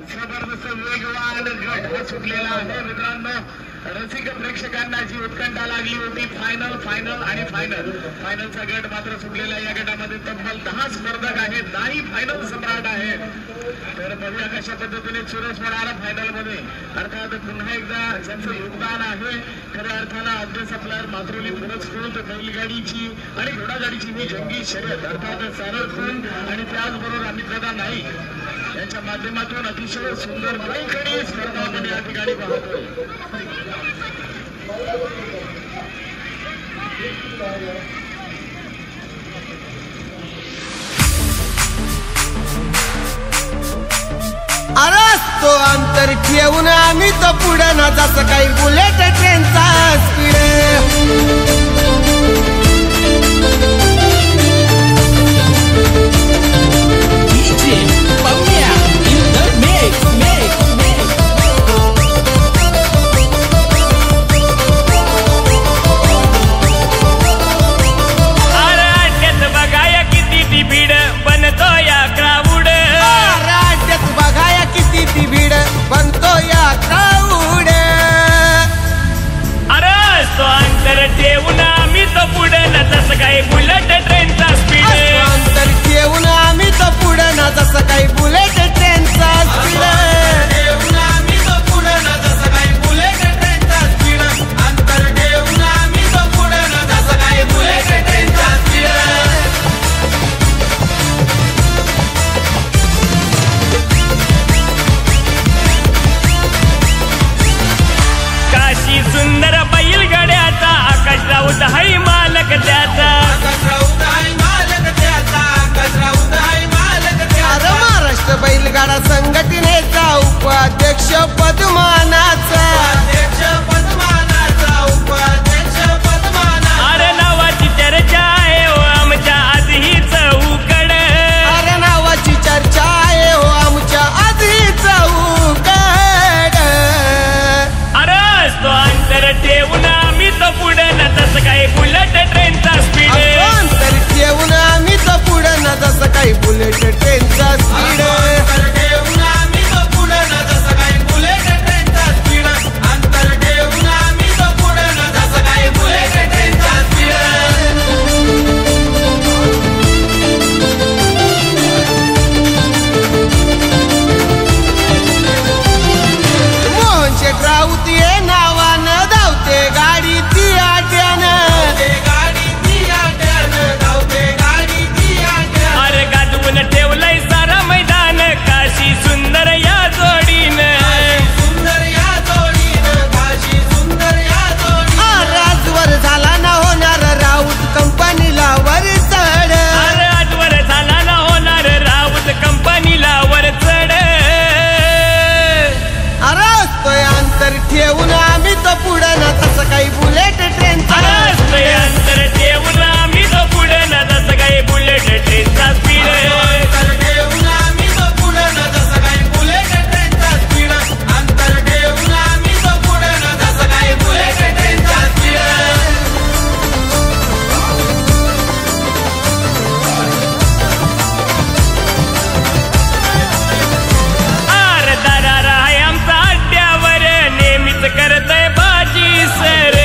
जबरदस्त वेगवान गट सुटलेला आहे मित्रांनो. रसिक प्रेक्षकांना जी उत्कंठा लागली होती फायनल आणि फायनलचा गट मात्र सुटलेला. या गटामध्ये तब्बल 10 स्पर्धक आहेत, 10 फायनल सम्राट आहेत. तर बघूया कशा पद्धतीने चुरस होणार फायनल मध्ये. अर्थात पुन्हा एकदा ज्यांचं योगदान आहे खऱ्या अर्थानं आद्य सप्लायर मातृली पुरस्कृत बैलगाडीची आणि घोडागाडीची ही जंगी शर्यत अर्थात सरळ खून आणि त्याचबरोबर अमितदादा नाईक यांच्या माध्यमातून अतिशय सुंदर बैलगाडी स्पर्धा आपण या ठिकाणी पाहतोय. अरे तो अंतर ठेवून आम्ही तो पुढे ना जसं काही बुलेट ट्रेनचा स्पीड. जसं काही बुलेट ट्रेनचा स्पीड. अंतर ठेवून आम्ही तो पुढे ना जसं काही बुलेट ट्रेनचा स्पीड. काशी सुंदर बैलगाड्याचा आकाश राऊत हाय मालक त्याचा. बैलगाडा संघटनेचा उपाध्यक्ष पदमानाचा. अरे नावाची चर्चा आहे हो आमच्या आजही चौकड. अरे नावाची चर्चा आहे हो आमच्या आजही चौकड. अरे तो अंतर ठेवून आम्ही तो पुढे ना तसं काही बुलेट ट्रेनचा स्पीड. अंतर ठेवून आम्ही तो पुढे ना जसं काही बुलेट ट्रेनचा स्पीड. ठेवून आम्ही तो पुढे ना तसं काही बुलेट ट्रेनचा. अंतर ठेवून आम्ही तो पुढे ना तसं काही बुलेट ट्रेनचा स्पीड. ठेवून आम्ही तो पुढे ना जसं काही बुलेट ट्रेनचा स्पीड. अंतर ठेवून आम्ही तो पुढे ना जसं काही बुलेट ट्रेनचा स्पीड. आर दारा आहे आमचा अड्ड्यावर नेहमीच करतोय बाजी सर.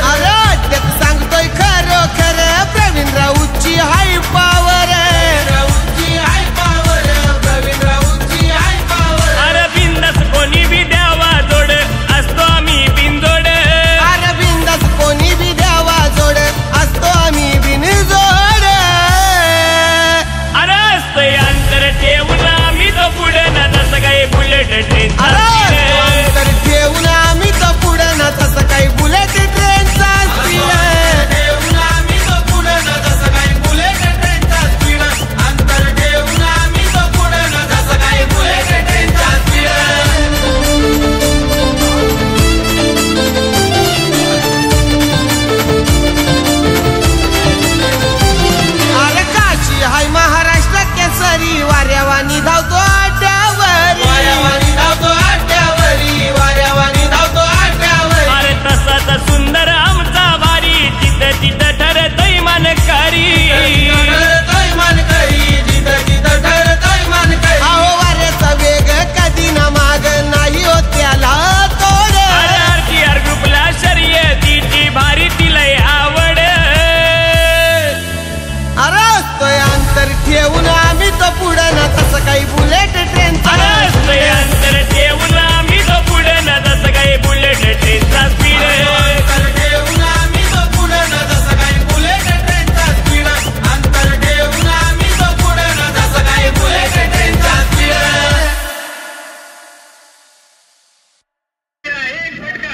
अरे सांगतोय खरं खरं प्रवीण राऊतची हाय पावर. अरे बिंदास कोणी बी द्यावा जोड असतो आम्ही बिनजोड. अरे बिंदास कोणी बी द्यावा जोड असतो आम्ही बिनजोड. अरे असतोय अंतर ठेवून आम्ही तो पुढे ना तसं काही बुलेट ट्रेनचा स्पीड. अंतर ठेवून आम्ही तो पुढे ना तसं काही बुलेट ट्रेनचा स्पीड. ठेवून आम्ही तो पुढे ना तसं काही बुलेट ट्रेनचा स्पीड. अंतर ठेवून आम्ही तो पुढे ना तसं काही बुलेट ट्रेनचा स्पीड. अरे काशी हाय महाराष्ट्र केसरी वाऱ्यावानी धावतो अड्ड्यावर. वाऱ्यावानी धावतो अड्ड्यावरी. वाऱ्यावानी धावतो अड्ड्यावर. अरे तसाच सुंदर आमचा वारी जिथं तिथं ठरतोय मानकरी. मनकरी जिथं ठेवून आम्ही तो पुढं ना तसं काही बुलेट ट्रेनचा असतोय अंतर ठेवून आम्ही तो पुढं ना जसं काही बुलेट ट्रेनचा स्पीड अंतर ठेवून आम्ही तो पुढं ना जसं काही बुलेट ट्रेनचा स्पीड अंतर ठेवून आम्ही तो पुढं ना जसं काही बुलेट ट्रेनचा स्पीड एक फटका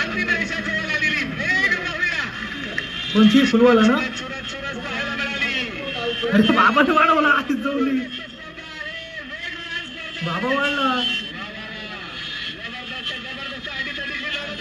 अंतिम रेषा जवळ आलेली वेग पाहूया कोणची फुलवाला ना चुरस पाहायला मिळाली अरे बाबाने वाढवला आधी जवळी बाबा वाढला जबरदस्त अडीतडीची लढत